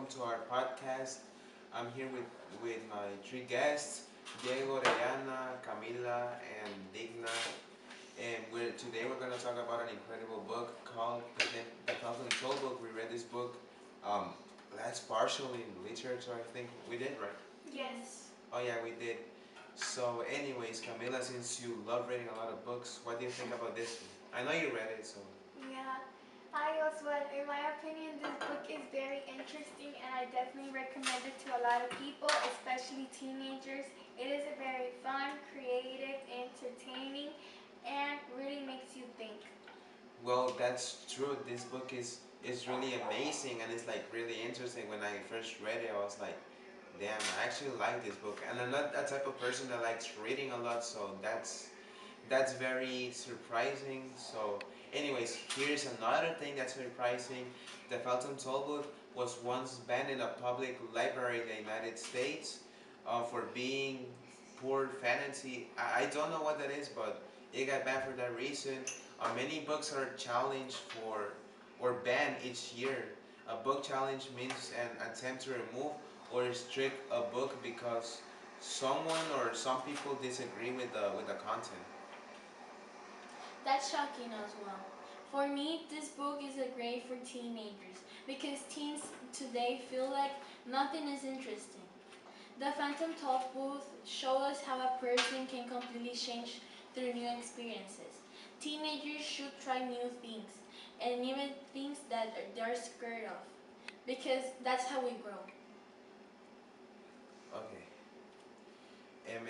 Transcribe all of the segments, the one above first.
welcome to our podcast. I'm here with my three guests, Diego, Reyana, Camila, and Digna. And today we're going to talk about an incredible book called The Tollbooth. We read this book um, last partial in literature, I think. We did, right? Yes. Oh yeah, we did. So anyways, Camila, since you love reading a lot of books, what do you think about this one? I know you read it, so... Yeah. I also, in my opinion, this book is very interesting and I definitely recommend it to a lot of people, especially teenagers. It is a very fun, creative, entertaining, and really makes you think. Well, that's true. This book is really amazing and it's like really interesting. When I first read it, I was like, damn, I actually like this book. And I'm not that type of person that likes reading a lot, so that's very surprising. So, anyways, here's another thing that's surprising. The Felton Tollbooth was once banned in a public library in the United States for being poor fantasy. I don't know what that is, but it got banned for that reason. Many books are challenged for or banned each year. A book challenge means an attempt to remove or restrict a book because someone or some people disagree with the content. That's shocking as well. For me, this book is a great for teenagers because teens today feel like nothing is interesting. The Phantom Talk booth shows us how a person can completely change through new experiences. Teenagers should try new things and even things that they're scared of because that's how we grow. Okay.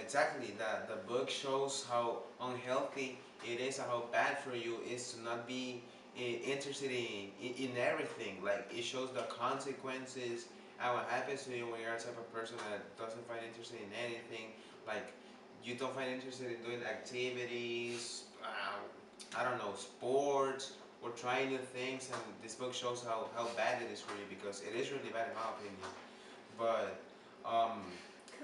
Exactly. The book shows how unhealthy it is and how bad for you is to not be interested in everything. Like it shows the consequences and what happens to you when you're a type of person that doesn't find interested in anything. Like you don't find interested in doing activities, I don't know, sports or trying new things. And this book shows how bad it is for you because it is really bad in my opinion. But um,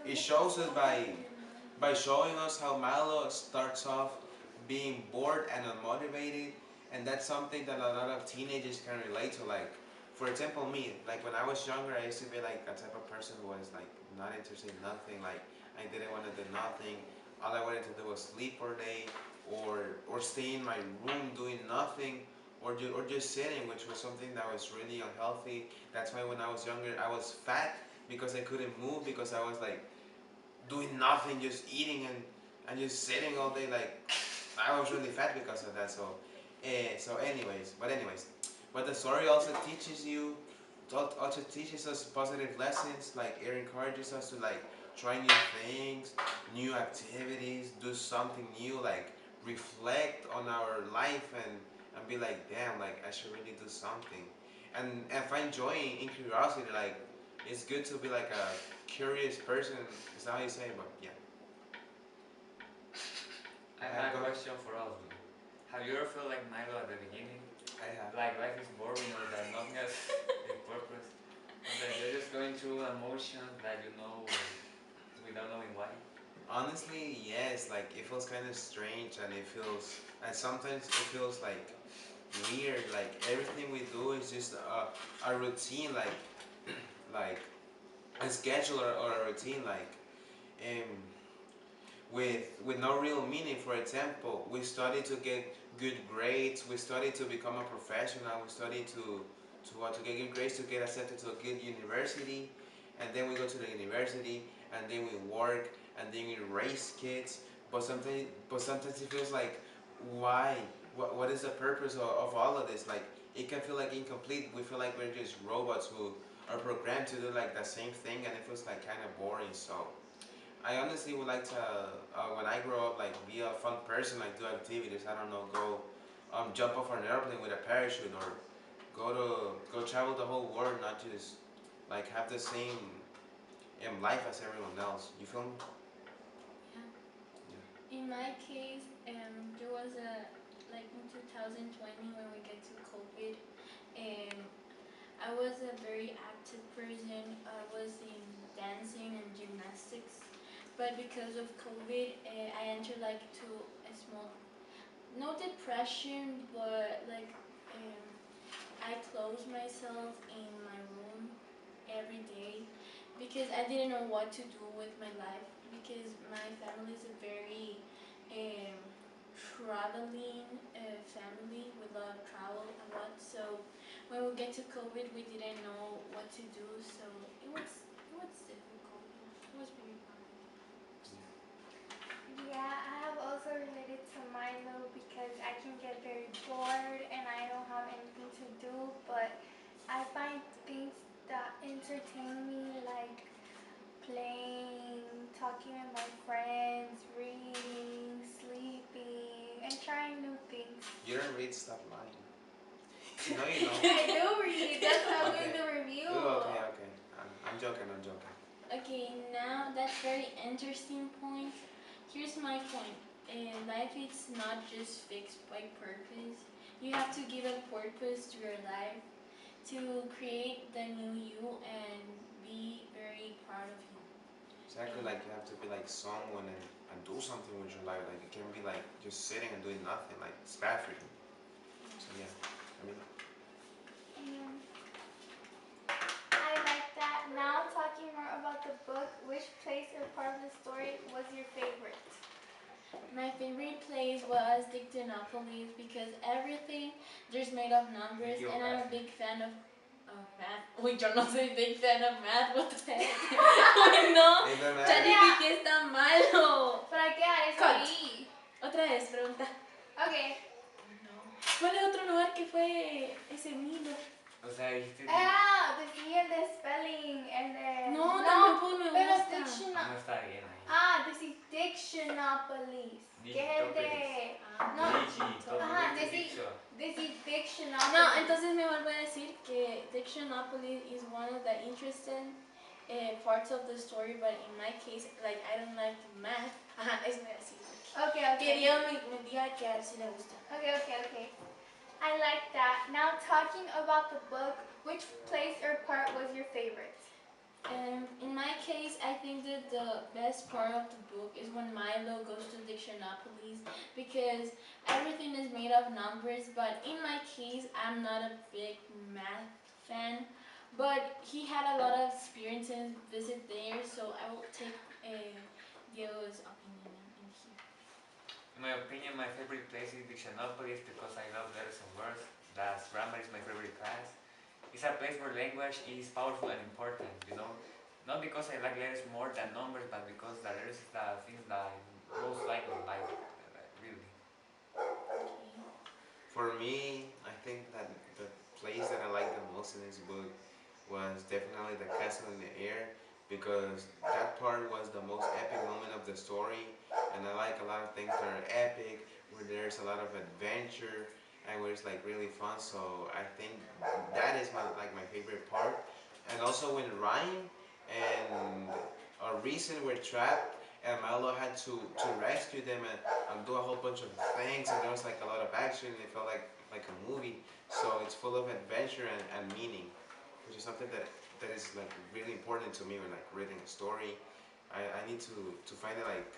it shows us by showing us how Malo starts off being bored and unmotivated, and that's something that a lot of teenagers can relate to. Like, for example, me, like when I was younger, I used to be like a type of person who was like not interested in nothing. Like, I didn't want to do nothing. All I wanted to do was sleep all day, or stay in my room doing nothing, or just sitting, which was something that was really unhealthy. That's why when I was younger, I was fat because I couldn't move because I was like doing nothing, just eating and just sitting all day. Like I was really fat because of that. So anyways, but the story also teaches you, also teaches us positive lessons. Like it encourages us to like try new things, new activities, do something new. Like reflect on our life and be like, damn, like I should really do something, and find joy in curiosity. Like it's good to be like a curious person. Is that how you say it? But yeah. I have a question for all of you. Have you ever felt like Milo at the beginning? I have. Like life is boring or that nothing has a purpose? Or that you're just going through emotions that you know without knowing why? Honestly, yes. Like it feels kind of strange, and sometimes it feels like weird. Like everything we do is just a routine, like a schedule or a routine, um, with no real meaning. For example, we study to get good grades. We study to become a professional. We study to get good grades to get accepted to a good university, and then we go to the university, and then we work, and then we raise kids. But sometimes it feels like, why? What is the purpose of all of this? Like it can feel like incomplete. We feel like we're just robots who are programmed to do like the same thing, and it feels like kind of boring. So I honestly would like to, when I grow up, like be a fun person, like do activities. I don't know, go jump off an airplane with a parachute, or go travel the whole world, not just like have the same life as everyone else. You feel me? Yeah. In my case, there was a like in 2020 when we get to COVID, and I was a very active person. I was in dancing and gymnastics, but because of COVID, I entered like to a small, no depression, but like I closed myself in my room every day because I didn't know what to do with my life because my family is a very um, traveling family. We love travel a lot. So when we get to COVID, we didn't know what to do. So it was difficult. It was very hard. Yeah, I have also related to Milo because I can get very bored and I don't have anything to do, but I find things that entertain me like playing, talking with my friends, reading, sleeping, and trying new things. You don't read, stop lying. No, you don't. I do read, that's why I'm doing Okay. the review. Ooh, okay, okay. I'm joking, I'm joking. Okay, now that's very interesting point. Here's my point. Life is not just fixed by purpose. You have to give a purpose to your life to create the new you and be very proud of you. Exactly, like you have to be like someone and do something with your life. Like you can't be like just sitting and doing nothing. Like it's bad for you. So yeah, I mean, Mm, I like that. Now talking more about the book, which place or part of the story was your favorite? My favorite place was Dictinopolis because everything there's made of numbers and I'm a big fan of math. Uy, yo no soy big fan of math, what the heck? Uy, no, it doesn't matter. ChatGPT está malo. ¿Para qué haré eso Cut. ahí? Otra vez, pregunta. Okay. ¿Cuál es otro lugar que fue ese Milo? O sea, dijiste que Ah, decía el de spelling, el de... No, tampoco me pero gusta. no Dictionary. está bien ahí. Ah, decía Dictionopolis, que es el de... No, ajá, decía Dictionopolis. No, entonces me vuelvo a decir que Dictionopolis is one of the interesting parts of the story, but in my case, like I don't like math. Ajá, eso me decía. Okay, Que okay. Dios me diga que a él sí le gusta. Okay. I like that. Now talking about the book, which place or part was your favorite? In my case, I think that the best part of the book is when Milo goes to Dictionopolis because everything is made of numbers, but in my case, I'm not a big math fan, but he had a lot of experiences visit there, so I will take Diego's opinion in here. In my opinion, my favorite place is Dictionopolis because I love letters and words. Thus, grammar is my favorite class. It's a place where language is powerful and important, you know. Not because I like letters more than numbers, but because the letters is the things that I most like in life, really. For me, I think that the place that I like the most in this book was definitely the castle in the air because that part was the most epic moment of the story, and I like a lot of things that are epic, where there's a lot of adventure and where it's like really fun. So I think that is my favorite part. And also when Ryan and Reason were trapped and Milo had to rescue them and do a whole bunch of things, and there was like a lot of action. It felt like a movie. So it's full of adventure and meaning, which is something that is like really important to me when like reading a story. I need to find it like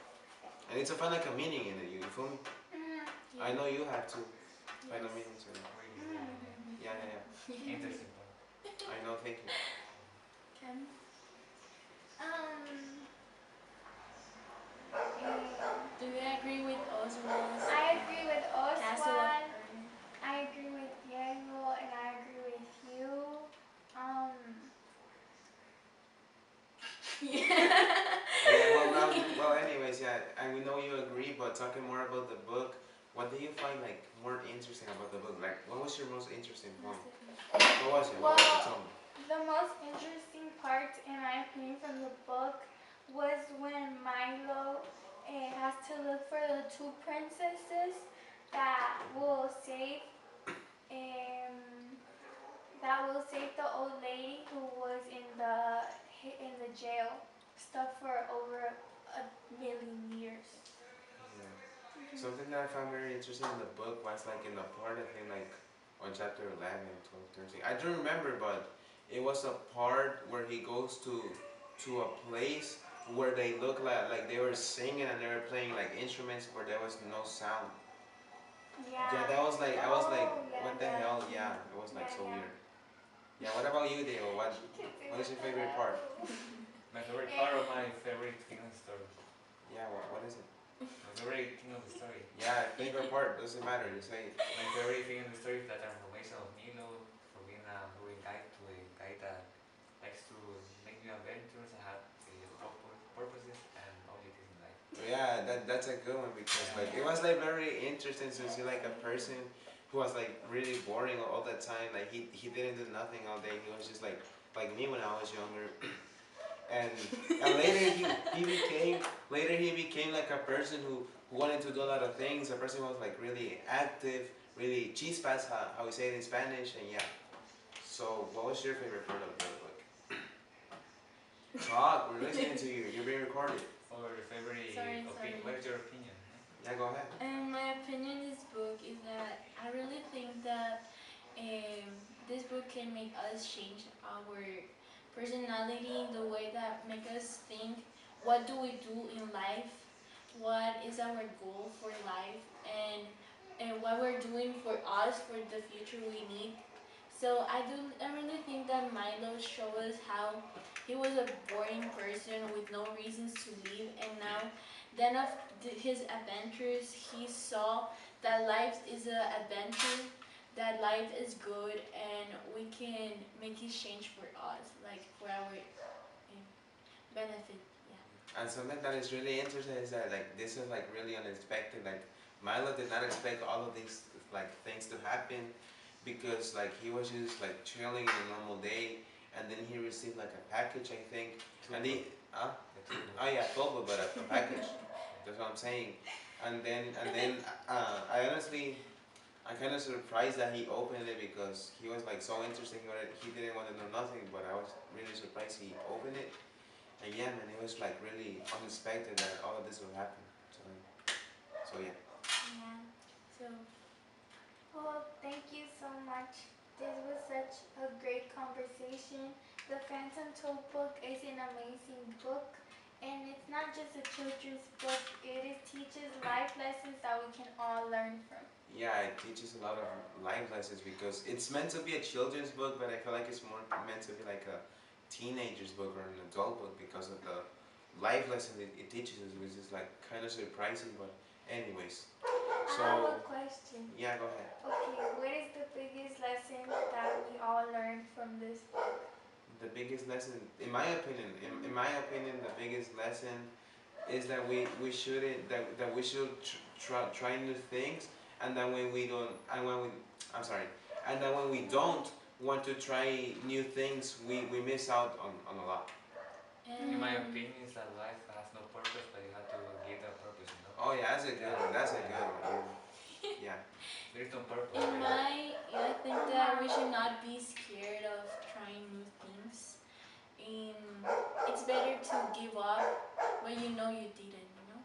I need to find like a meaning in it. You feel me? Mm-hmm. I know you have to find a Yes. meaning to it. Mm-hmm. Yeah. Interesting. I know. Thank you. Ken? Do you agree with Oswald's I agree with Castle of Oswald. Earn? I agree with Diego, and I agree with you. Well, anyways, yeah, and we know you agree, but talking more about the book, what do you find like more interesting about the book? Like, what was your most interesting point? What was it? What was it? Tell me. The most interesting part, in my opinion, from the book was when Milo has to look for the two princesses that will save the old lady who was in the jail, stuck for over a million years. Yeah. Something that I found very interesting in the book was like in the part I think like on chapter 11, 12, 13. I don't remember, but it was a part where he goes to a place where they look like they were singing and they were playing like instruments where there was no sound. Yeah. Yeah, that was like I was like, Oh, yeah, what the yeah. hell? Yeah, it was like Yeah, so yeah. weird. Yeah, what about you, Diego? What is your favorite part? My favorite part of my favorite thing in the story. Yeah, what is it? My favorite thing of the story. Yeah, favorite part, doesn't matter, you say it. My favorite thing in the story is the transformation of Milo from being a moving guy to a guy that likes to make new adventures and have purposes and objectives in life. Yeah, that's a good one because like it was like very interesting to see like a person who was like really boring all the time. Like he didn't do nothing all day. He was just like me when I was younger. And and later he became like a person who wanted to do a lot of things. A person who was like really active, really chispas, how we say it in Spanish. And yeah. So what was your favorite part of the book? Talk. We're listening to you. You're being recorded. Or your favorite Sorry. opinion? What is your opinion? Yeah, go ahead. My opinion in this book is that I really think that this book can make us change our personality, the way that make us think what do we do in life, what is our goal for life, and what we're doing for us for the future we need. So I really think that Milo showed us how he was a boring person with no reasons to live, and now then of his adventures he saw that life is an adventure, that life is good, and we can make it change for us, like for our benefit. Yeah. And something that is really interesting is that like this is like really unexpected. Like Milo did not expect all of these like things to happen because like he was just like chilling in a normal day and then he received like a package I think and he oh yeah Tollbooth but a package. That's what I'm saying. And then I honestly I'm kind of surprised that he opened it because he was like so interested. He didn't want to know nothing, but I was really surprised he opened it. And yeah, man, it was like really unexpected that all of this would happen. So yeah. Yeah. So Well, thank you so much. This was such a great conversation. The Phantom Toll book is an amazing book, and it's not just a children's book. It teaches life lessons that we can all learn from. Yeah, it teaches a lot of life lessons because it's meant to be a children's book, but I feel like it's more meant to be like a teenager's book or an adult book because of the life lessons it teaches us, which is like kind of surprising. But anyways, I have a question. yeah, go ahead. Okay, what is the biggest lesson that we all learned from this book? The biggest lesson, in my opinion, the biggest lesson is that we shouldn't that we should try new things, and that when we don't, and when we, I'm sorry, and that when we don't want to try new things, we miss out on a lot. In my opinion, is that life has no purpose, but you have to give that purpose, you know? Oh yeah, that's a good one. That's a good one. Yeah. There's no purpose. I think that we should not be scared of trying new things. And it's better to give up when you know you didn't, you know?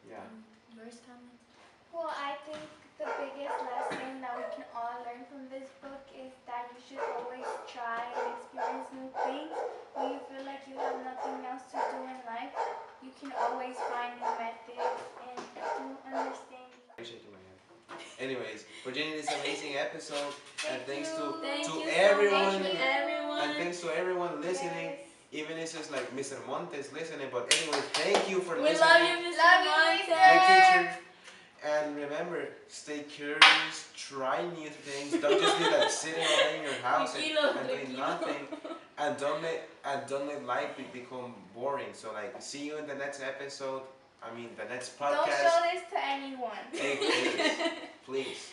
Yeah. Yours, comment? Well, I think the biggest lesson that we can all learn from this book is that you should always try and experience new things. When you feel like you have nothing else to do in life, you can always find new methods and new understanding. I'm shaking my head. Anyways, for joining this amazing episode, and thanks to everyone. and thanks to everyone listening. Yes. Even if it's just like Mr. Montes listening, but anyway, thank you for We listening. love you, Mr. Love you, Montes. Hey, teacher. And remember, stay curious, try new things. Don't just be like sitting all day in your house and doing nothing. And don't let life become boring. So like, see you in the next episode. I mean, the next podcast. Don't show this to anyone. Hey, please.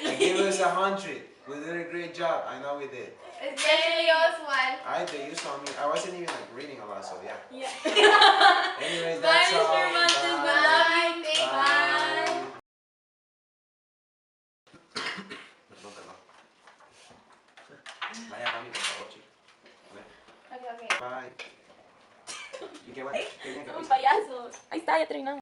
And give us 100. We did a great job. I know we did. Especially Oswald. I did. You saw me. I wasn't even like reading a lot, so yeah. Yeah. Anyways, Bye, that's all. Mr. Montes. We Bye. love you. Bye. Vaya, mami, por favor, chico. Okay. Bye. ¿Y qué bueno? ¿Qué bien que Somos payasos. Ahí está, ya terminamos.